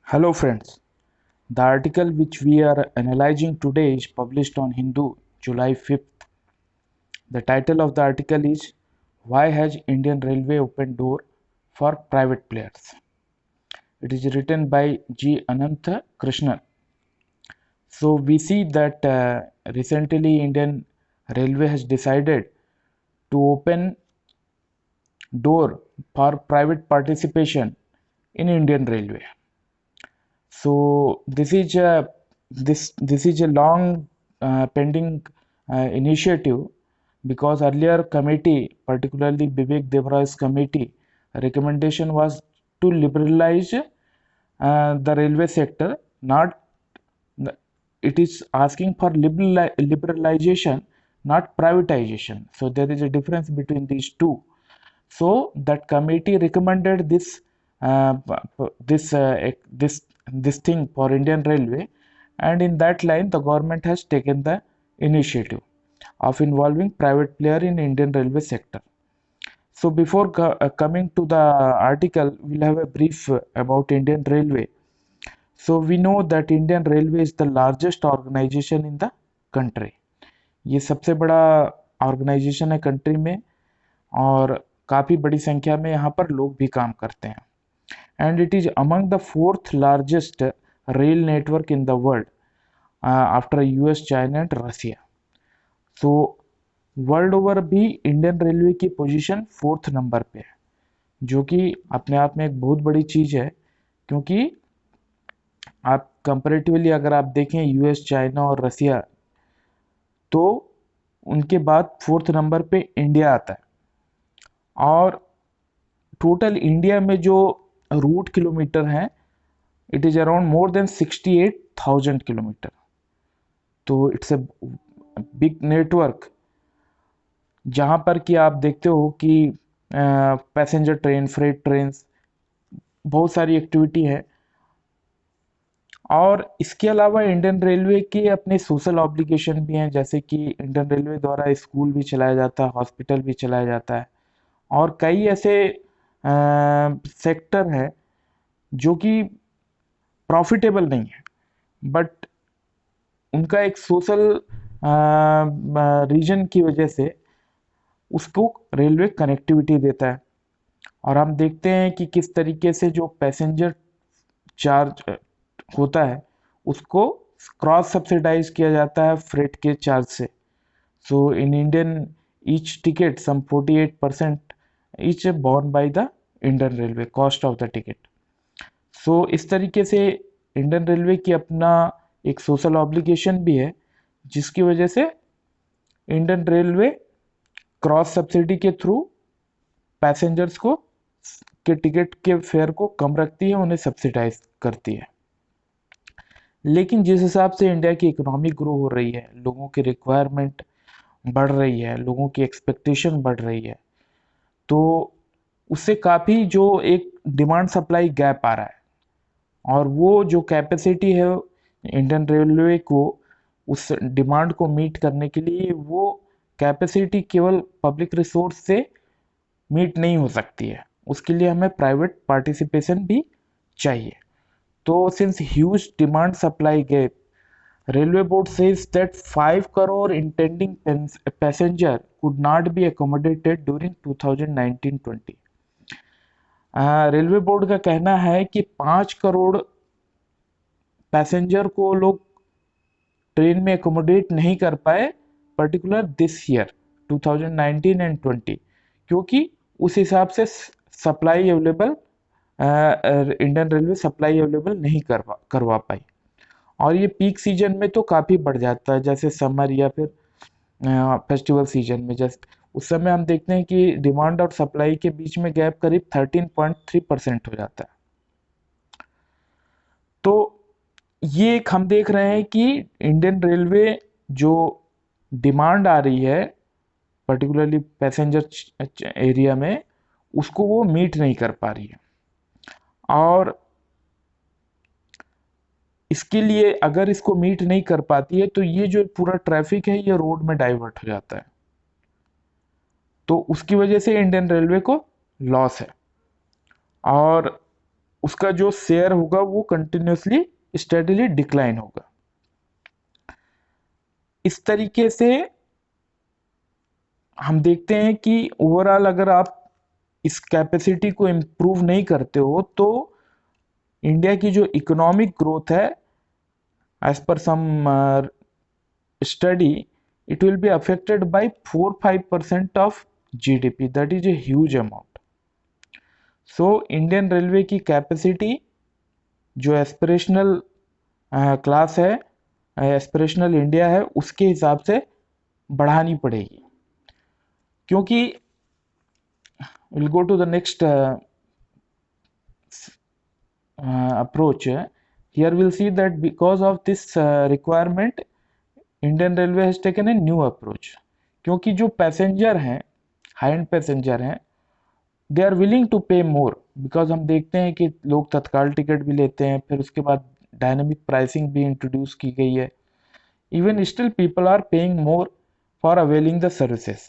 Hello friends, the article which we are analyzing today is published on Hindu July 5th. The title of the article is Why has Indian Railway opened door for private players? It is written by G. Anantha Krishnan. So we see that recently Indian Railway has decided to open door for private participation in Indian Railway. So this is a long pending initiative, because earlier committee, particularly Vivek Devraj's committee, recommendation was to liberalize the railway sector. Not it is asking for liberalization, not privatization. So there is a difference between these two. So that committee recommended this thing for Indian Railway, and in that line the government has taken the initiative of involving private player in Indian railway sector. So before coming to the article, we'll have a brief about Indian Railway. So we know that Indian Railway is the largest organization in the country. ये सबसे बड़ा organisation है country में, और काफ़ी बड़ी संख्या में यहाँ पर लोग भी काम करते हैं. And it is among the fourth largest rail network in the world after US, China and Russia. So world over भी इंडियन रेलवे की पोजीशन फोर्थ नंबर पे है, जो कि अपने आप में एक बहुत बड़ी चीज़ है. क्योंकि आप कंपेरेटिवली अगर आप देखें यूएस, चाइना और रसिया, तो उनके बाद फोर्थ नंबर पे इंडिया आता है. और टोटल इंडिया में जो रूट किलोमीटर हैं, it is around more than 68,000 kilometre. तो इट्स ए बिग नेटवर्क, जहाँ पर कि आप देखते हो कि पैसेंजर ट्रेन, फ्रेट ट्रेन, बहुत सारी एक्टिविटी है. और इसके अलावा इंडियन रेलवे के अपने सोशल ऑब्लिगेशन भी हैं, जैसे कि इंडियन रेलवे द्वारा स्कूल भी चलाया जाता है, हॉस्पिटल भी चलाया जाता है, और कई ऐसे सेक्टर हैं जो कि प्रॉफिटेबल नहीं है, बट उनका एक सोशल रीजन की वजह से उसको रेलवे कनेक्टिविटी देता है. और हम देखते हैं कि किस तरीके से जो पैसेंजर चार्ज होता है उसको क्रॉस सब्सिडाइज किया जाता है फ्रेट के चार्ज से. So in Indian each ticket some 48% each borne by the Indian railway cost of the ticket. So इस तरीके से इंडियन रेलवे की अपना एक सोशल ऑब्लिगेशन भी है, जिसकी वजह से इंडियन रेलवे क्रॉस सब्सिडी के थ्रू पैसेंजर्स को के टिकट के फेयर को कम रखती है, उन्हें सब्सिडाइज करती है. लेकिन जिस हिसाब से इंडिया की इकोनॉमी ग्रो हो रही है, लोगों की रिक्वायरमेंट बढ़ रही है, लोगों की एक्सपेक्टेशन बढ़ रही है, तो उससे काफ़ी जो एक डिमांड सप्लाई गैप आ रहा है, और वो जो कैपेसिटी है इंडियन रेलवे को उस डिमांड को मीट करने के लिए, वो कैपेसिटी केवल पब्लिक रिसोर्स से मीट नहीं हो सकती है. उसके लिए हमें प्राइवेट पार्टिसिपेशन भी चाहिए. तो since huge demand supply gap, railway board says that 5 crore intending passenger could not be accommodated during 2019-20. Railway board का कहना है कि 5 करोड़ पैसेंजर को लोग ट्रेन में एकोमोडेट नहीं कर पाए, पर्टिकुलर दिस ईयर 2019 एंड 20, क्योंकि उस हिसाब से supply available, Indian railway supply available नहीं करवा पाई. और ये पीक सीजन में तो काफ़ी बढ़ जाता है, जैसे समर या फिर फेस्टिवल सीजन में. जैसे उस समय हम देखते हैं कि डिमांड और सप्लाई के बीच में गैप करीब 13.3% हो जाता है. तो ये एक हम देख रहे हैं कि इंडियन रेलवे जो डिमांड आ रही है पर्टिकुलरली पैसेंजर एरिया में, उसको वो मीट नहीं कर पा रही है. और इसके लिए अगर इसको मीट नहीं कर पाती है, तो ये जो पूरा ट्रैफिक है ये रोड में डाइवर्ट हो जाता है. तो उसकी वजह से इंडियन रेलवे को लॉस है. और उसका जो शेयर होगा वो कंटिन्यूसली स्टेडीली डिक्लाइन होगा। इस तरीके से हम देखते हैं कि ओवरऑल अगर आप इस कैपेसिटी को इम्प्रूव नहीं करते हो तो इंडिया की जो इकोनॉमिक ग्रोथ है, as per some study, it will be affected by 4-5% of GDP. That is a huge amount. So Indian railway की कैपेसिटी जो एस्पिरेशनल क्लास है, एस्पिरेशनल इंडिया है, उसके हिसाब से बढ़ानी पड़ेगी। क्योंकि we'll go to the next approach. Here we'll see that because of this requirement, Indian railway has taken a new approach. क्योंकि जो पैसेंजर हैं, हाई एंड पैसेंजर हैं, दे आर विलिंग टू पे मोर, बिकॉज हम देखते हैं कि लोग तत्काल टिकट भी लेते हैं, फिर उसके बाद डायनेमिक प्राइसिंग भी इंट्रोड्यूस की गई है। Even still people are paying more for availing the services.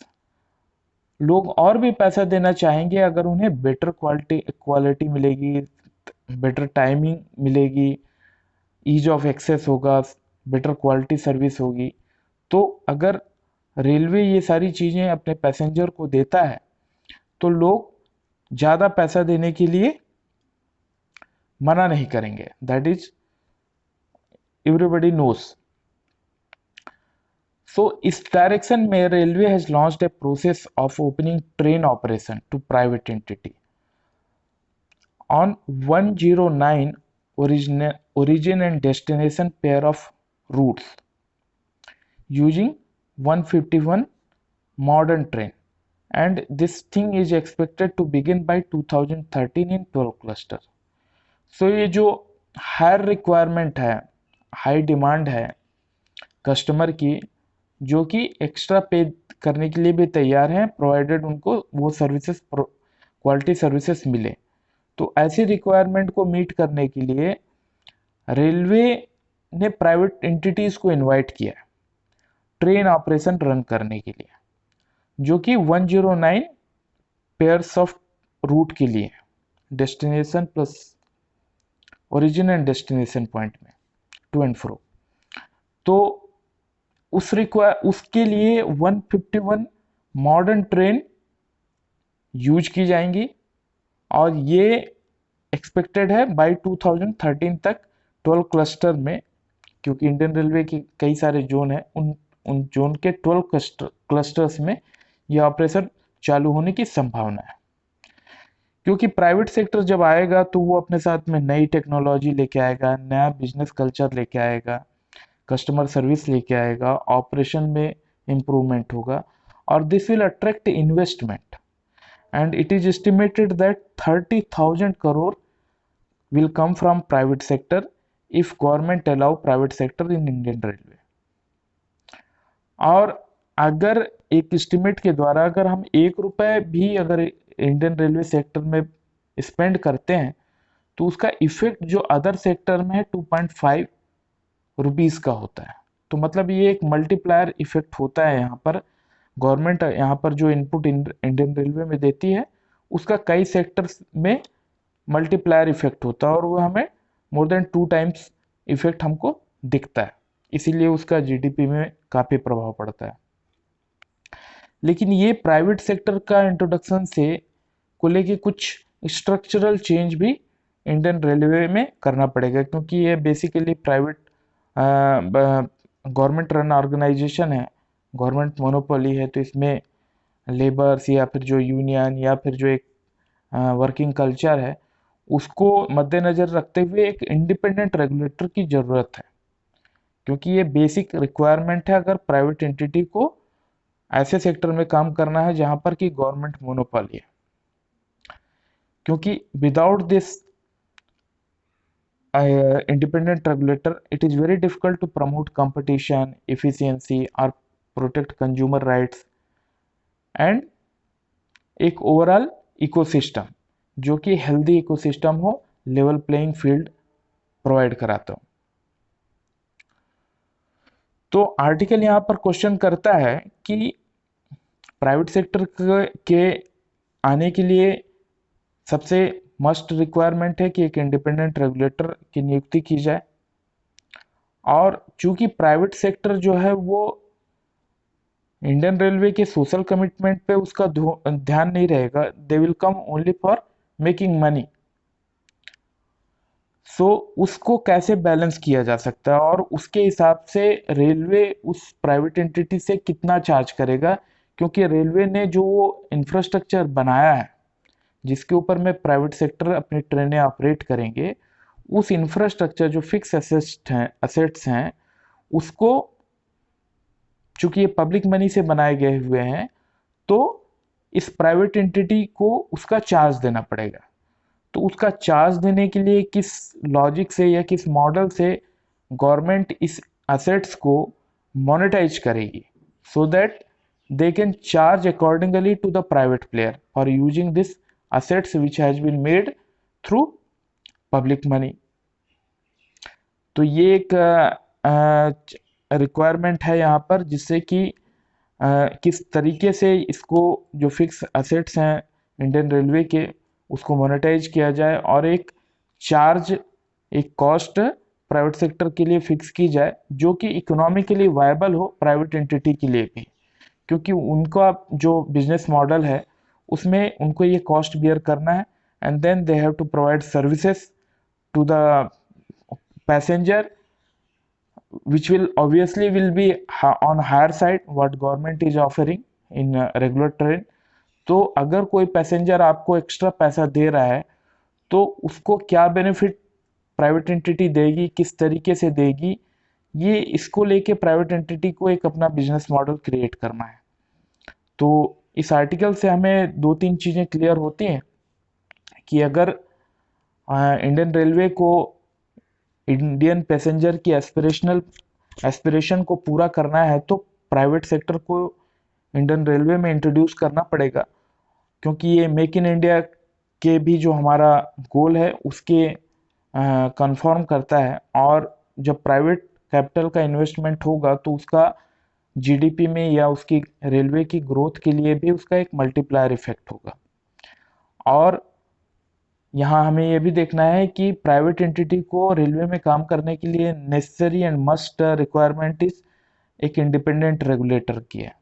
लोग और भी पैसा देना चाहेंगे अगर उन्हें बेटर क्वालिटी मिलेगी, बेटर टाइमिंग मिलेगी, ईज ऑफ एक्सेस होगा, बेटर क्वालिटी सर्विस होगी। तो अगर रेलवे ये सारी चीज़ें अपने पैसेंजर को देता है तो लोग ज़्यादा पैसा देने के लिए मना नहीं करेंगे। That is everybody knows. So इस डायरेक्शन में railway has launched a process of opening train operation to private entity on 109 origin and destination pair of routes using 151 modern train, and this thing is expected to begin by 2013 in 12 cluster. So ये जो higher requirement है, high demand है customer की, जो कि extra पे करने के लिए भी तैयार हैं प्रोवाइडेड उनको वो सर्विसेज, क्वालिटी सर्विसेज मिले। तो ऐसी रिक्वायरमेंट को मीट करने के लिए रेलवे ने प्राइवेट एंटिटीज को इनवाइट किया है ट्रेन ऑपरेशन रन करने के लिए, जो कि 109 पेयर्स ऑफ रूट के लिए, destination plus origin and destination point में टू एंड फ्रो। तो उसके लिए 151 मॉडर्न ट्रेन यूज की जाएंगी और ये एक्सपेक्टेड है बाय 2013 तक 12 क्लस्टर में, क्योंकि इंडियन रेलवे के कई सारे जोन हैं, उन जोन के 12 क्लस्टर्स में यह ऑपरेशन चालू होने की संभावना है। क्योंकि प्राइवेट सेक्टर जब आएगा तो वो अपने साथ में नई टेक्नोलॉजी लेके आएगा, नया बिजनेस कल्चर लेके आएगा, कस्टमर सर्विस लेके आएगा, ऑपरेशन में इम्प्रूवमेंट होगा, और this will attract investment, and it is estimated that 30,000 crore will come from private sector if government allow private sector in Indian Railway। और अगर एक एस्टिमेट के द्वारा अगर हम 1 रुपए भी अगर इंडियन रेलवे सेक्टर में स्पेंड करते हैं तो उसका इफेक्ट जो अदर सेक्टर में है 2.5 रुपीज़ का होता है। तो मतलब ये एक मल्टीप्लायर इफेक्ट होता है यहाँ पर। गवर्नमेंट यहाँ पर जो इनपुट इंडियन रेलवे में देती है उसका कई सेक्टर्स में मल्टीप्लायर इफेक्ट होता है और वो हमें मोर देन 2 टाइम्स इफेक्ट हमको दिखता है, इसीलिए उसका जीडीपी में काफ़ी प्रभाव पड़ता है। लेकिन ये प्राइवेट सेक्टर का इंट्रोडक्शन से को लेके कुछ स्ट्रक्चरल चेंज भी इंडियन रेलवे में करना पड़ेगा, क्योंकि ये basically private government run organisation है, गवर्नमेंट मोनोपोली है। तो इसमें लेबर्स या फिर जो यूनियन या फिर जो एक वर्किंग कल्चर है उसको मद्देनज़र रखते हुए एक इंडिपेंडेंट रेगुलेटर की ज़रूरत है, क्योंकि ये बेसिक रिक्वायरमेंट है अगर प्राइवेट एंटिटी को ऐसे सेक्टर में काम करना है जहां पर कि गवर्नमेंट मोनोपोली है। क्योंकि without this independent regulator it is very difficult to promote competition, efficiency or protect consumer rights and एक ओवरऑल इकोसिस्टम जो कि हेल्दी इकोसिस्टम हो, लेवल प्लेइंग फील्ड प्रोवाइड कराता हो। तो आर्टिकल यहाँ पर क्वेश्चन करता है कि प्राइवेट सेक्टर के आने के लिए सबसे मस्ट रिक्वायरमेंट है कि एक इंडिपेंडेंट रेगुलेटर की नियुक्ति की जाए। और चूंकि प्राइवेट सेक्टर जो है वो इंडियन रेलवे के सोशल कमिटमेंट पे उसका ध्यान नहीं रहेगा, they will come only for making money. So उसको कैसे बैलेंस किया जा सकता है और उसके हिसाब से रेलवे उस प्राइवेट एंटिटी से कितना चार्ज करेगा, क्योंकि रेलवे ने जो इंफ्रास्ट्रक्चर बनाया है जिसके ऊपर में प्राइवेट सेक्टर अपनी ट्रेनें ऑपरेट करेंगे, उस इंफ्रास्ट्रक्चर जो फिक्स असेट्स हैं उसको, चूंकि ये पब्लिक मनी से बनाए गए हुए हैं, तो इस प्राइवेट एंटिटी को उसका चार्ज देना पड़ेगा। तो उसका चार्ज देने के लिए किस लॉजिक से या किस मॉडल से गवर्नमेंट इस असेट्स को मोनेटाइज करेगी, so that they can charge accordingly to the private player for using this assets which has been made through public money। तो ये एक रिक्वायरमेंट है यहाँ पर, जिससे कि किस तरीके से इसको जो फिक्स असेट्स हैं इंडियन रेलवे के उसको मोनेटाइज किया जाए और एक चार्ज, एक कॉस्ट प्राइवेट सेक्टर के लिए फिक्स की जाए जो कि इकोनॉमिकली वायबल हो प्राइवेट एंटिटी के लिए भी, क्योंकि उनका जो बिजनेस मॉडल है उसमें उनको ये कॉस्ट बियर करना है and then they have to provide services to the passenger which will obviously will be on higher side what government is offering in regular train। तो अगर कोई पैसेंजर आपको एक्स्ट्रा पैसा दे रहा है तो उसको क्या बेनिफिट प्राइवेट एंटिटी देगी, किस तरीके से देगी, ये इसको लेके प्राइवेट एंटिटी को एक अपना बिजनेस मॉडल क्रिएट करना है। तो इस आर्टिकल से हमें दो तीन चीज़ें क्लियर होती हैं कि अगर इंडियन रेलवे को इंडियन पैसेंजर की एस्पिरेशन को पूरा करना है तो प्राइवेट सेक्टर को इंडियन रेलवे में इंट्रोड्यूस करना पड़ेगा, क्योंकि ये मेक इन इंडिया के भी जो हमारा गोल है उसके कंफर्म करता है। और जब प्राइवेट कैपिटल का इन्वेस्टमेंट होगा तो उसका जीडीपी में या उसकी रेलवे की ग्रोथ के लिए भी उसका एक मल्टीप्लायर इफेक्ट होगा। और यहाँ हमें यह भी देखना है कि प्राइवेट एंटिटी को रेलवे में काम करने के लिए necessary and must requirement is एक इंडिपेंडेंट रेगुलेटर की है,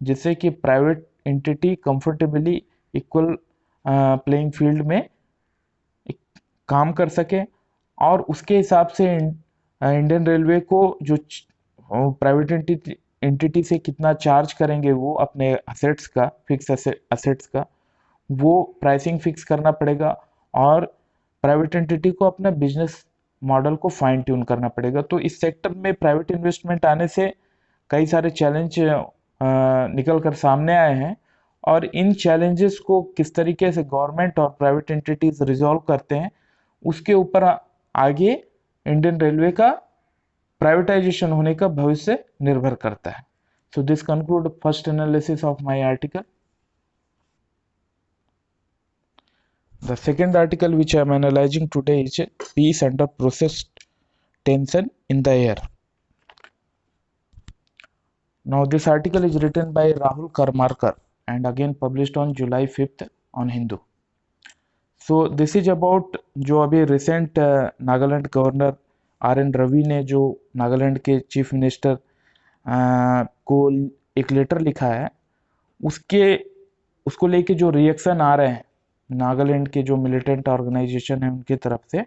जिससे कि private entity comfortably equal playing field में काम कर सके और उसके हिसाब से इंडियन रेलवे को जो प्राइवेट एंटिटी से कितना चार्ज करेंगे वो अपने असेट्स का, फिक्स असेट्स का, वो प्राइसिंग फिक्स करना पड़ेगा और प्राइवेट एंटिटी को अपना बिजनेस मॉडल को फाइन ट्यून करना पड़ेगा। तो इस सेक्टर में प्राइवेट इन्वेस्टमेंट आने से कई सारे चैलेंज निकल कर सामने आए हैं और इन चैलेंजेस को किस तरीके से गवर्नमेंट और प्राइवेट एंटिटीज रिजॉल्व करते हैं उसके ऊपर आगे इंडियन रेलवे का प्राइवेटाइजेशन होने का भविष्य निर्भर करता है। So this conclude first analysis of my article. The second article which I am analyzing today is Peace under processed tension in the air. Now this article is written by Rahul Karmarkar and again published on July 5th on Hindu. So this is about जो अभी recent Nagaland governor RN Ravi ने जो नागालैंड के chief minister को एक letter लिखा है उसको लेके जो रिएक्शन आ रहे हैं नागालैंड के जो मिलिटेंट ऑर्गेनाइजेशन है उनके तरफ से,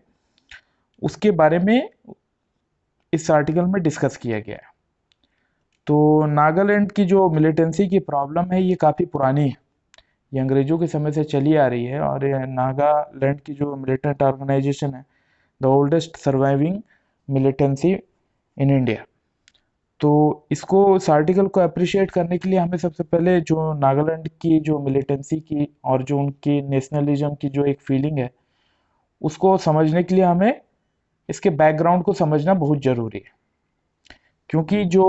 उसके बारे में इस आर्टिकल में डिस्कस किया गया है। तो नागालैंड की जो मिलिटेंसी की प्रॉब्लम है ये काफ़ी पुरानी है, ये अंग्रेजों के समय से चली आ रही है और नागालैंड की जो मिलिटेंट ऑर्गेनाइजेशन है the oldest surviving militancy in India. तो इसको, इस आर्टिकल को अप्रिशिएट करने के लिए हमें सबसे पहले जो नागालैंड की जो मिलिटेंसी की और जो उनकी नेशनलिज्म की जो एक फीलिंग है उसको समझने के लिए हमें इसके बैकग्राउंड को समझना बहुत ज़रूरी है, क्योंकि जो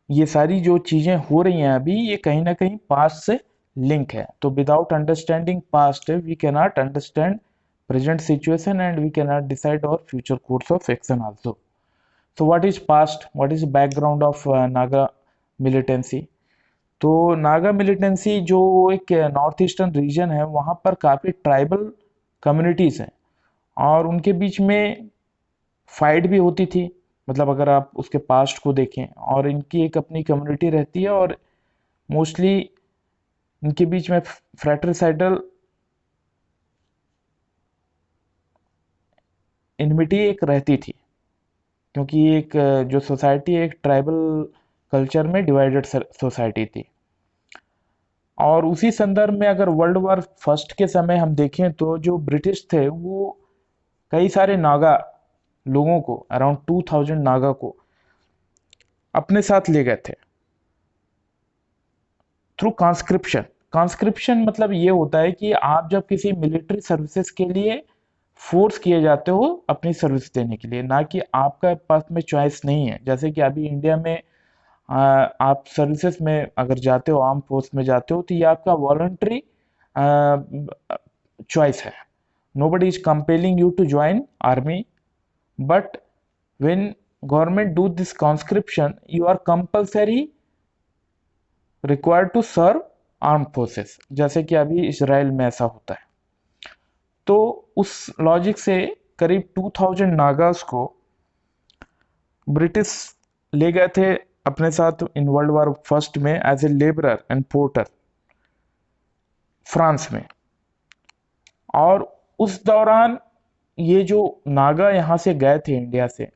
ये सारी जो चीज़ें हो रही हैं अभी ये कहीं ना कहीं पास्ट से लिंक है। तो without understanding past we can not understand present situation and we cannot decide our future course of action also. So what is past, what is background of Naga militancy? तो Naga militancy जो एक north eastern region है, वहाँ पर काफ़ी tribal communities हैं और उनके बीच में फाइट भी होती थी। मतलब अगर आप उसके पास्ट को देखें, और इनकी एक अपनी कम्युनिटी रहती है और मोस्टली इनके बीच में फ्रैट्रिसाइडल इनमिटी एक रहती थी, क्योंकि एक जो सोसाइटी एक ट्राइबल कल्चर में डिवाइडेड सोसाइटी थी। और उसी संदर्भ में अगर वर्ल्ड वॉर फर्स्ट के समय हम देखें तो जो ब्रिटिश थे वो कई सारे नागा लोगों को, अराउंड 2000 नागा को अपने साथ ले गए थे थ्रू कॉन्स्क्रिप्शन। कॉन्स्क्रिप्शन मतलब ये होता है कि आप जब किसी मिलिट्री सर्विसेज के लिए फोर्स किए जाते हो अपनी सर्विस देने के लिए, ना कि आपका पास में चॉइस नहीं है। जैसे कि अभी इंडिया में आप सर्विसेज में अगर जाते हो, आर्म फोर्स में जाते हो, तो ये आपका वॉलंटरी चॉइस है। nobody is compelling you to join army, but when government do this conscription, you are compulsory required to serve armed forces, जैसे कि अभी इसराइल में ऐसा होता है। तो उस लॉजिक से करीब 2000 नागास को ब्रिटिश ले गए थे अपने साथ इन वर्ल्ड वॉर फर्स्ट में as a labourer and porter France में। और उस दौरान ये जो नागा यहाँ से गए थे इंडिया से,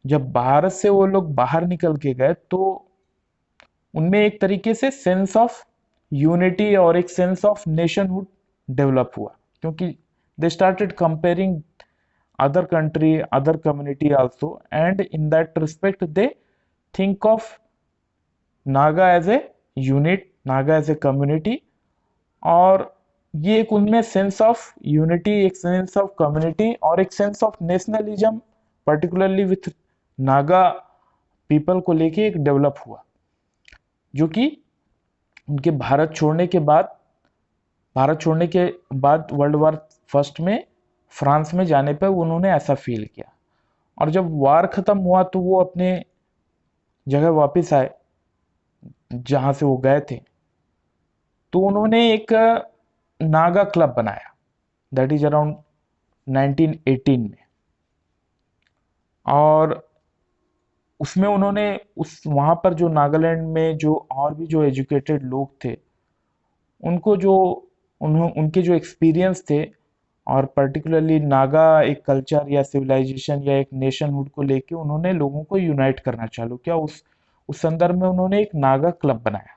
जब भारत से वो लोग बाहर निकल के गए तो उनमें एक तरीके से सेंस ऑफ यूनिटी और एक सेंस ऑफ नेशनहुड डेवलप हुआ, क्योंकि they started comparing other country, other community also, and in that respect they think of Naga as a unit, Naga as a community। और ये एक उनमें सेंस ऑफ यूनिटी, एक sense of community और एक sense of nationalism particularly with Naga people को लेके एक डेवलप हुआ, जो कि उनके भारत छोड़ने के बाद वर्ल्ड वॉर फर्स्ट में फ्रांस में जाने पर उन्होंने ऐसा फील किया। और जब वार खत्म हुआ तो वो अपने जगह वापस आए जहां से वो गए थे। तो उन्होंने एक नागा क्लब बनाया, दैट इज अराउंड 1918 में। और उसमें उन्होंने उस वहां पर जो नागालैंड में जो और भी जो एजुकेटेड लोग थे, उनको जो उनके जो एक्सपीरियंस थे, और पर्टिकुलरली नागा एक कल्चर या सिविलाइजेशन या एक नेशनहुड को लेके उन्होंने लोगों को यूनाइट करना चालू किया। उस संदर्भ में उन्होंने एक नागा क्लब बनाया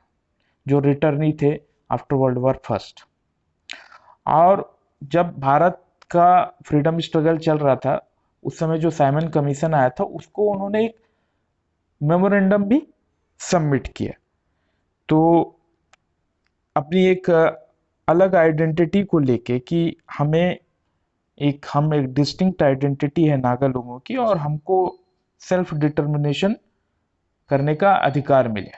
जो रिटर्नी थे आफ्टर वर्ल्ड वॉर फर्स्ट। और जब भारत का फ्रीडम स्ट्रगल चल रहा था, उस समय जो साइमन कमीशन आया था उसको उन्होंने एक मेमोरेंडम भी सबमिट किया। तो अपनी एक अलग आइडेंटिटी को लेके कि हम एक डिस्टिंक्ट आइडेंटिटी है नागा लोगों की, और हमको सेल्फ डिटर्मिनेशन करने का अधिकार मिले।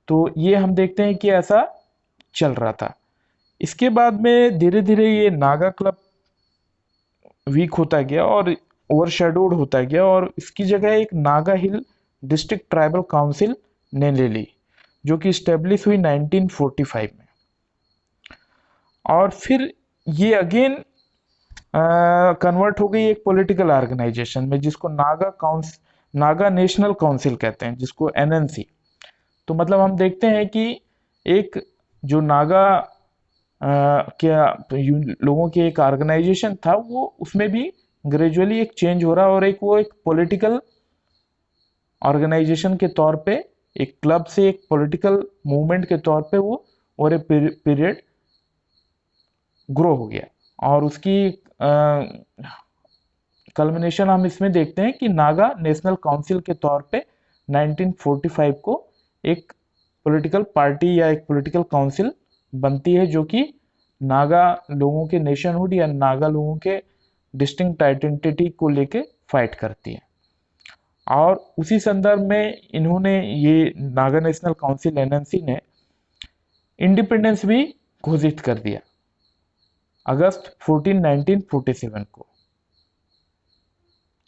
तो ये हम देखते हैं कि ऐसा चल रहा था। इसके बाद में धीरे धीरे ये नागा क्लब वीक होता गया और ओवरशैडोड होता गया, और इसकी जगह एक नागा हिल डिस्ट्रिक्ट ट्राइबल काउंसिल ने ले ली, जो कि स्टेब्लिश हुई 1945 में। और फिर ये अगेन कन्वर्ट हो गई एक पॉलिटिकल ऑर्गेनाइजेशन में, जिसको नागा नेशनल काउंसिल कहते हैं, जिसको एनएनसी। तो मतलब हम देखते हैं कि एक जो नागा क्या लोगों के एक ऑर्गेनाइजेशन था, वो उसमें भी ग्रेजुअली एक चेंज हो रहा है, और वो एक पॉलिटिकल ऑर्गेनाइजेशन के तौर पे, एक क्लब से एक पॉलिटिकल मूवमेंट के तौर पे वो और एक पीरियड ग्रो हो गया। और उसकी कल्मिनेशन हम इसमें देखते हैं कि नागा नेशनल काउंसिल के तौर पे 1945 को एक पॉलिटिकल पार्टी या एक पॉलिटिकल काउंसिल बनती है, जो कि नागा लोगों के नेशनहुड या नागा लोगों के डिस्टिंक्ट आइडेंटिटी को लेके फाइट करती है। और उसी संदर्भ में इन्होंने, ये नागा नेशनल काउंसिल एनएनसी ने इंडिपेंडेंस भी घोषित कर दिया अगस्त 14 1947 को,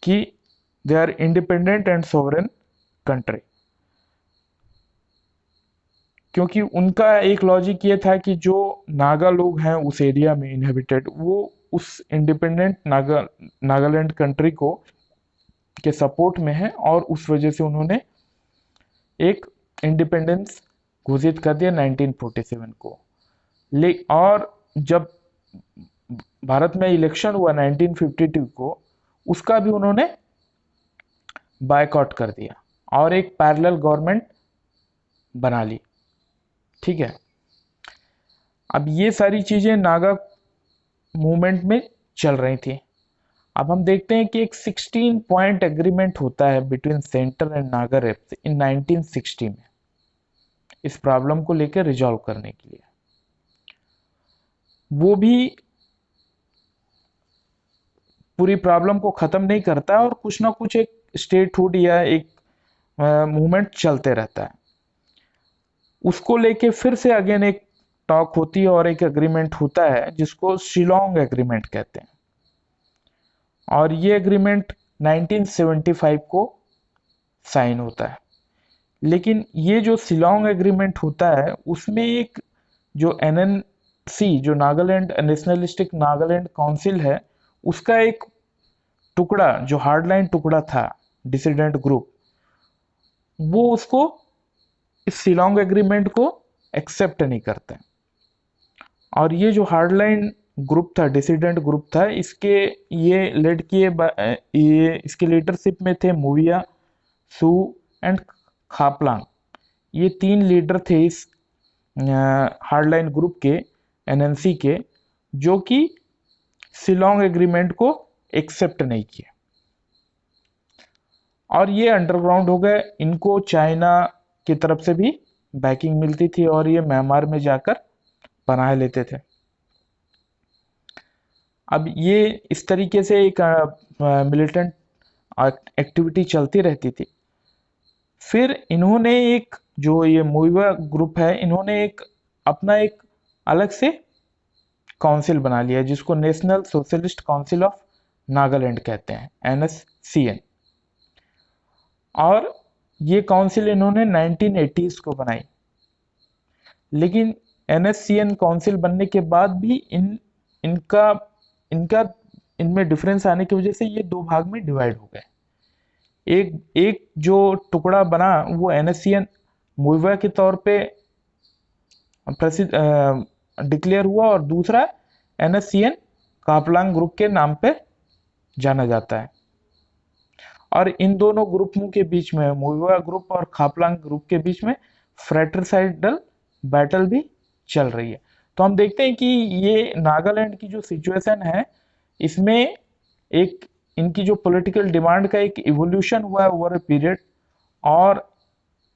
कि they are independent and sovereign country. क्योंकि उनका एक लॉजिक ये था कि जो नागा लोग हैं उस एरिया में इनहेबिटेड, वो उस इंडिपेंडेंट नागालैंड कंट्री को के सपोर्ट में है, और उस वजह से उन्होंने एक इंडिपेंडेंस घोषित कर दिया 1947 को। और जब भारत में इलेक्शन हुआ 1952 को, उसका भी उन्होंने बायकॉट कर दिया और एक पैरेलल गवर्नमेंट बना ली। ठीक है, अब ये सारी चीजें नागा मूवमेंट में चल रही थी। अब हम देखते हैं कि एक 16 पॉइंट एग्रीमेंट होता है between centre and Naga reps in 1960 में, इस प्रॉब्लम को लेकर रिजॉल्व करने के लिए। वो भी पूरी प्रॉब्लम को खत्म नहीं करता, और कुछ ना कुछ एक स्टेटहुड या एक मूवमेंट चलते रहता है। उसको लेके फिर से अगेन एक टॉक होती है और एक एग्रीमेंट होता है जिसको शिलोंग एग्रीमेंट कहते हैं, और ये एग्रीमेंट 1975 को साइन होता है। लेकिन ये जो शिलोंग एग्रीमेंट होता है उसमें एक जो एनएनसी, जो नागालैंड नेशनलिस्टिक नागालैंड काउंसिल है, उसका एक टुकड़ा, जो हार्डलाइन टुकड़ा था, डिसिडेंट ग्रुप, वो उसको, इस शिलोंग एग्रीमेंट को एक्सेप्ट नहीं करते। और ये जो हार्डलाइन ग्रुप था, डिसिडेंट ग्रुप था, इसके ये लेड किए ये इसके लीडरशिप में थे मूविया, सू एंड खापलांग। ये 3 लीडर थे इस हार्डलाइन ग्रुप के, एनएनसी के, जो कि शिलोंग एग्रीमेंट को एक्सेप्ट नहीं किए, और ये अंडरग्राउंड हो गए। इनको चाइना की तरफ से भी बैकिंग मिलती थी, और ये म्यांमार में जाकर पनाह लेते थे। अब ये इस तरीके से एक मिलिटेंट एक्टिविटी चलती रहती थी। फिर इन्होंने एक, जो ये मोइवा ग्रुप है, इन्होंने एक अपना एक अलग से काउंसिल बना लिया, जिसको national socialist council of Nagaland कहते हैं, NSCN। और ये काउंसिल इन्होंने 1980s को बनाई। लेकिन NSCN काउंसिल बनने के बाद भी इनका इनका इनमें डिफरेंस आने की वजह से ये 2 भाग में डिवाइड हो गए। एक जो टुकड़ा बना वो NSCN मोइवा के तौर पे प्रसिद्ध डिक्लेयर हुआ, और दूसरा NSCN कापलांग ग्रुप के नाम पे जाना जाता है। और इन दोनों ग्रुपों के बीच में, मोइवा ग्रुप और खापलांग ग्रुप के बीच में फ्रैट्रिसाइडल बैटल भी चल रही है। तो हम देखते हैं कि ये नागालैंड की जो सिचुएशन है, इसमें एक इनकी जो पॉलिटिकल डिमांड का एक इवोल्यूशन हुआ है ओवर ए पीरियड, और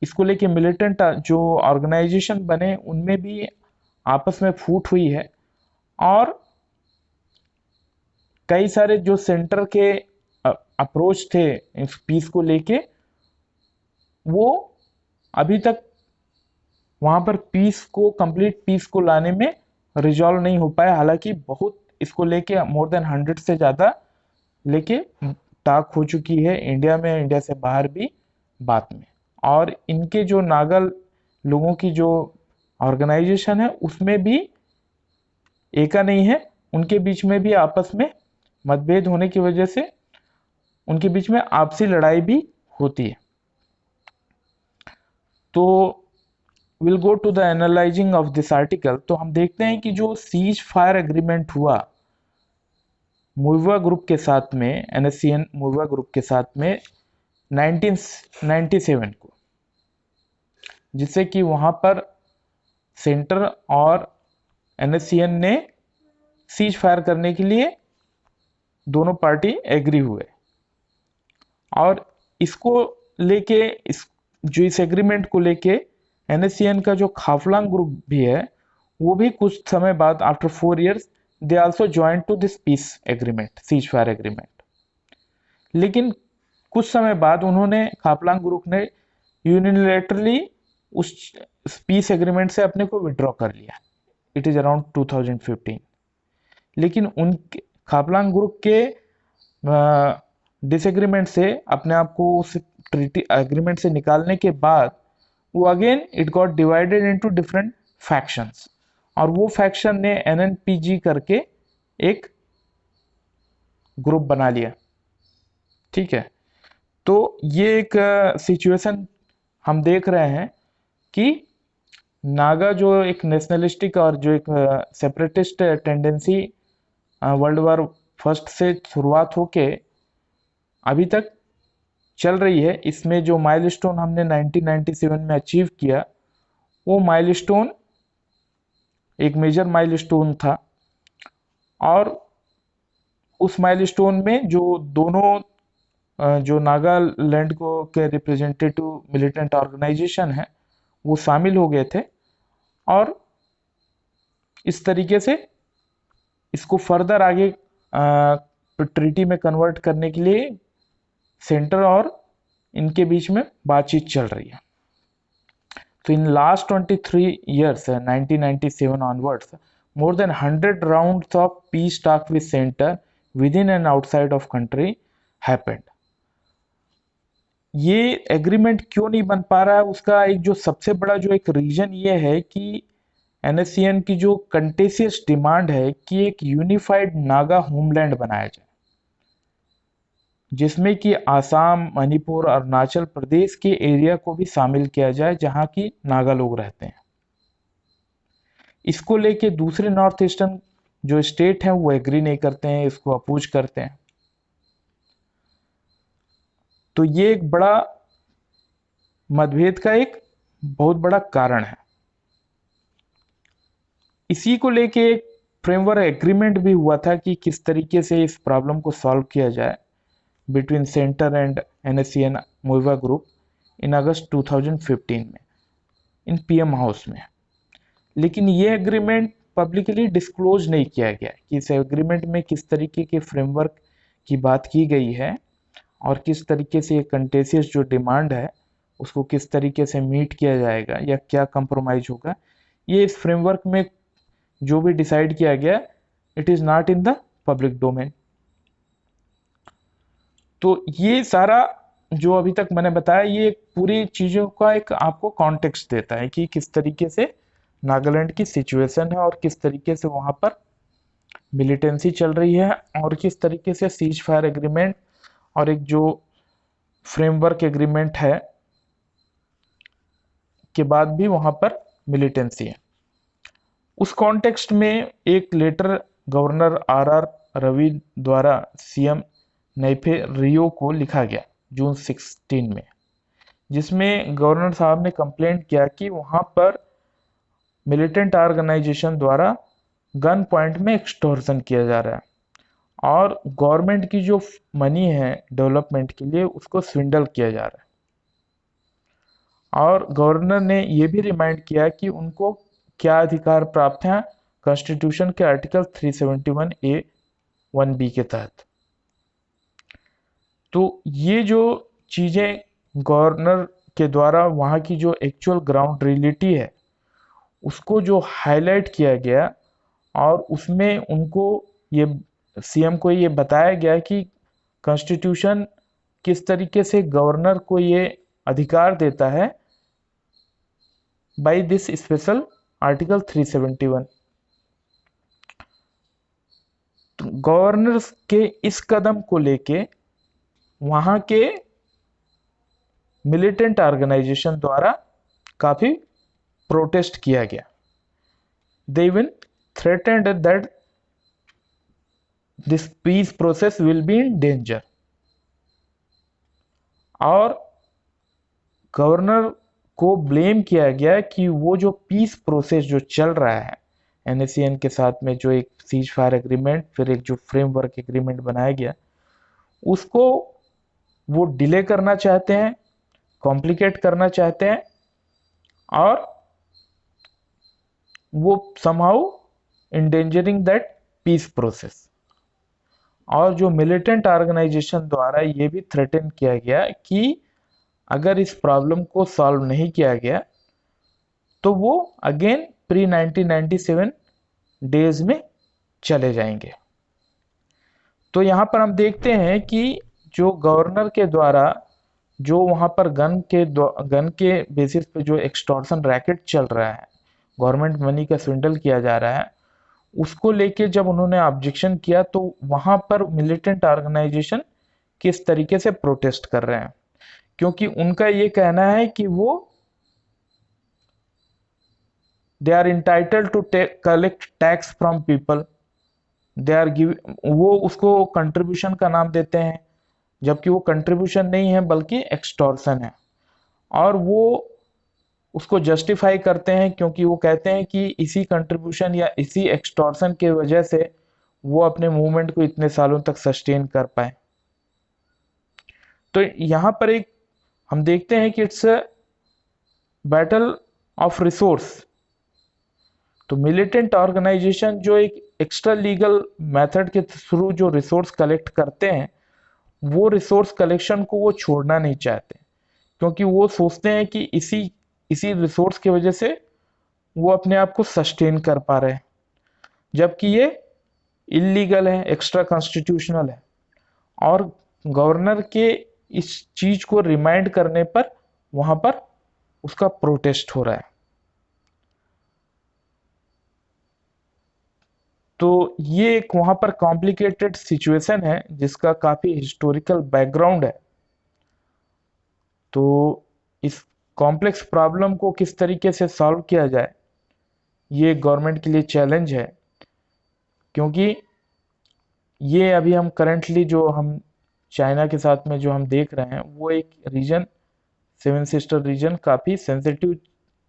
इसको लेके मिलिटेंट जो ऑर्गेनाइजेशन बने उनमें भी आपस में फूट हुई है। और कई सारे जो सेंटर के अप्रोच थे इस पीस को लेके, वो अभी तक वहां पर पीस को, कंप्लीट पीस को लाने में रिजॉल्व नहीं हो पाया। हालांकि बहुत इसको लेके मोर देन 100 से ज़्यादा लेके टॉक हो चुकी है इंडिया में, इंडिया से बाहर भी बात में। और इनके जो नागल लोगों की जो ऑर्गेनाइजेशन है उसमें भी एका नहीं है, उनके बीच में भी आपस में मतभेद होने की वजह से उनके बीच में आपसी लड़ाई भी होती है। तो will go to the analysing of this article. तो हम देखते हैं कि जो सीज फायर एग्रीमेंट हुआ मोइवा ग्रुप के साथ में, NSCN मोइवा ग्रुप के साथ में 1997 को, जिससे कि वहां पर सेंटर और NSCN ने सीज फायर करने के लिए दोनों पार्टी एग्री हुए। और इसको लेके इस एग्रीमेंट को लेके NSCN का जो खाफलांग ग्रुप भी है, वो भी कुछ समय बाद, after 4 years, they also join to this peace agreement, cease fire agreement. लेकिन कुछ समय बाद उन्होंने, खाफलांग ग्रुप ने यूनिलैटरली उस पीस एग्रीमेंट से अपने को विड्रॉ कर लिया। It is around 2015। लेकिन उनके खाफलांग ग्रुप के डिसएग्रीमेंट से, अपने आप को उस ट्रीटी एग्रीमेंट से निकालने के बाद, वो again it got divided into different factions, और वो फैक्शन ने एनएनपीजी करके एक ग्रुप बना लिया। ठीक है, तो ये एक सिचुएशन हम देख रहे हैं कि नागा जो एक नेशनलिस्टिक और जो एक separatist tendency world war first से शुरुआत होके अभी तक चल रही है, इसमें जो माइलस्टोन हमने 1997 में अचीव किया, वो माइलस्टोन एक मेजर माइलस्टोन था। और उस माइलस्टोन में जो दोनों जो नागालैंड को के रिप्रेजेंटेटिव मिलिटेंट ऑर्गेनाइजेशन है वो शामिल हो गए थे, और इस तरीके से इसको फर्दर आगे ट्रीटी में कन्वर्ट करने के लिए सेंटर और इनके बीच में बातचीत चल रही है। तो in last 23 years 1997 onwards, more than 100 rounds of peace talk with center within and outside of country happened. ये एग्रीमेंट क्यों नहीं बन पा रहा है, उसका एक जो सबसे बड़ा जो एक रीजन ये है कि एनएससीएन की जो कंटेसियस डिमांड है कि एक यूनिफाइड नागा होमलैंड बनाया जाए, जिसमें कि आसाम, मणिपुर, अरुणाचल प्रदेश के एरिया को भी शामिल किया जाए जहां की नागा लोग रहते हैं। इसको लेके दूसरे नॉर्थ ईस्टर्न जो स्टेट हैं वो एग्री नहीं करते हैं, इसको अपोज करते हैं। तो ये एक बड़ा मतभेद का एक बहुत बड़ा कारण है। इसी को लेके एक फ्रेमवर्क एग्रीमेंट भी हुआ था कि किस तरीके से इस प्रॉब्लम को सॉल्व किया जाए between centre and NSCN Muivah group in August 2015 में इन पीएम हाउस में। लेकिन ये एग्रीमेंट पब्लिकली डिस्क्लोज नहीं किया गया कि इस एग्रीमेंट में किस तरीके के फ्रेमवर्क की बात की गई है और किस तरीके से ये कंटेसियस जो डिमांड है उसको किस तरीके से मीट किया जाएगा या क्या कंप्रोमाइज होगा। ये इस फ्रेमवर्क में जो भी डिसाइड किया गया, it is not in the public domain. तो ये सारा जो अभी तक मैंने बताया, ये पूरी चीजों का एक आपको कॉन्टेक्स्ट देता है कि किस तरीके से नागालैंड की सिचुएशन है और किस तरीके से वहां पर मिलिटेंसी चल रही है और किस तरीके से सीज फायर एग्रीमेंट और एक जो फ्रेमवर्क एग्रीमेंट है के बाद भी वहां पर मिलिटेंसी है। उस कॉन्टेक्स्ट में एक लेटर गवर्नर आर रवि द्वारा सीएम नैफे रियो को लिखा गया जून 16 में, जिसमें गवर्नर साहब ने कंप्लेंट किया कि वहां पर मिलिटेंट ऑर्गेनाइजेशन द्वारा गन पॉइंट में एक्सटॉर्शन किया जा रहा है और गवर्नमेंट की जो मनी है डेवलपमेंट के लिए उसको स्विंडल किया जा रहा है। और गवर्नर ने यह भी रिमाइंड किया कि उनको क्या अधिकार प्राप्त हैं कॉन्स्टिट्यूशन के आर्टिकल 371A(1)(b) के तहत। तो ये जो चीजें गवर्नर के द्वारा वहां की जो एक्चुअल ग्राउंड रियलिटी है उसको जो हाईलाइट किया गया और उसमें उनको ये सीएम को ये बताया गया कि कॉन्स्टिट्यूशन किस तरीके से गवर्नर को ये अधिकार देता है बाय दिस स्पेशल आर्टिकल 371। तो गवर्नर के इस कदम को लेके वहां के मिलिटेंट ऑर्गेनाइजेशन द्वारा काफी प्रोटेस्ट किया गया। They even threatened that this peace process will be in danger। और गवर्नर को ब्लेम किया गया कि वो जो पीस प्रोसेस जो चल रहा है एनएससीएन के साथ में, जो एक सीज फायर एग्रीमेंट फिर एक जो फ्रेमवर्क एग्रीमेंट बनाया गया, उसको वो डिले करना चाहते हैं, कॉम्प्लिकेट करना चाहते हैं और वो somehow endangering that peace process. और जो मिलिटेंट ऑर्गेनाइजेशन द्वारा ये भी थ्रेटन किया गया कि अगर इस प्रॉब्लम को सॉल्व नहीं किया गया तो वो अगेन प्री 1997 डेज में चले जाएंगे। तो यहाँ पर हम देखते हैं कि जो गवर्नर के द्वारा जो वहाँ पर गन के बेसिस पे जो एक्सटॉर्शन रैकेट चल रहा है, गवर्नमेंट मनी का स्विंडल किया जा रहा है, उसको लेके जब उन्होंने ऑब्जेक्शन किया तो वहाँ पर मिलिटेंट ऑर्गेनाइजेशन किस तरीके से प्रोटेस्ट कर रहे हैं, क्योंकि उनका ये कहना है कि वो they are entitled to collect tax from people, they are give, वो उसको कंट्रीब्यूशन का नाम देते हैं, जबकि वो कंट्रीब्यूशन नहीं है बल्कि एक्सटॉर्शन है। और वो उसको जस्टिफाई करते हैं क्योंकि वो कहते हैं कि इसी कंट्रीब्यूशन या इसी एक्सटॉर्शन के वजह से वो अपने मूवमेंट को इतने सालों तक सस्टेन कर पाए। तो यहाँ पर एक हम देखते हैं कि it's a battle of resource. तो मिलिटेंट ऑर्गेनाइजेशन जो एक एक्स्ट्रा लीगल मेथड के थ्रू जो रिसोर्स कलेक्ट करते हैं, वो रिसोर्स कलेक्शन को वो छोड़ना नहीं चाहते, क्योंकि वो सोचते हैं कि इसी इसी रिसोर्स की वजह से वो अपने आप को सस्टेन कर पा रहे हैं, जबकि ये इलीगल है, एक्स्ट्रा कॉन्स्टिट्यूशनल है। और गवर्नर के इस चीज को रिमाइंड करने पर वहां पर उसका प्रोटेस्ट हो रहा है। तो ये एक वहां पर कॉम्प्लिकेटेड सिचुएशन है जिसका काफी हिस्टोरिकल बैकग्राउंड है। तो इस कॉम्प्लेक्स प्रॉब्लम को किस तरीके से सॉल्व किया जाए, ये गवर्नमेंट के लिए चैलेंज है, क्योंकि ये अभी हम करंटली जो हम चाइना के साथ में जो हम देख रहे हैं, वो एक रीजन, सेवन सिस्टर रीजन काफ़ी सेंसिटिव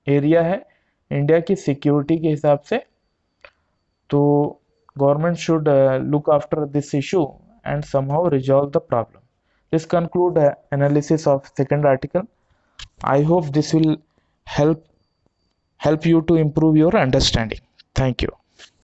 एरिया है इंडिया की सिक्योरिटी के हिसाब से। तो government should look after this issue and somehow resolve the problem. This conclude analysis of second article. I hope this will help you to improve your understanding. Thank you.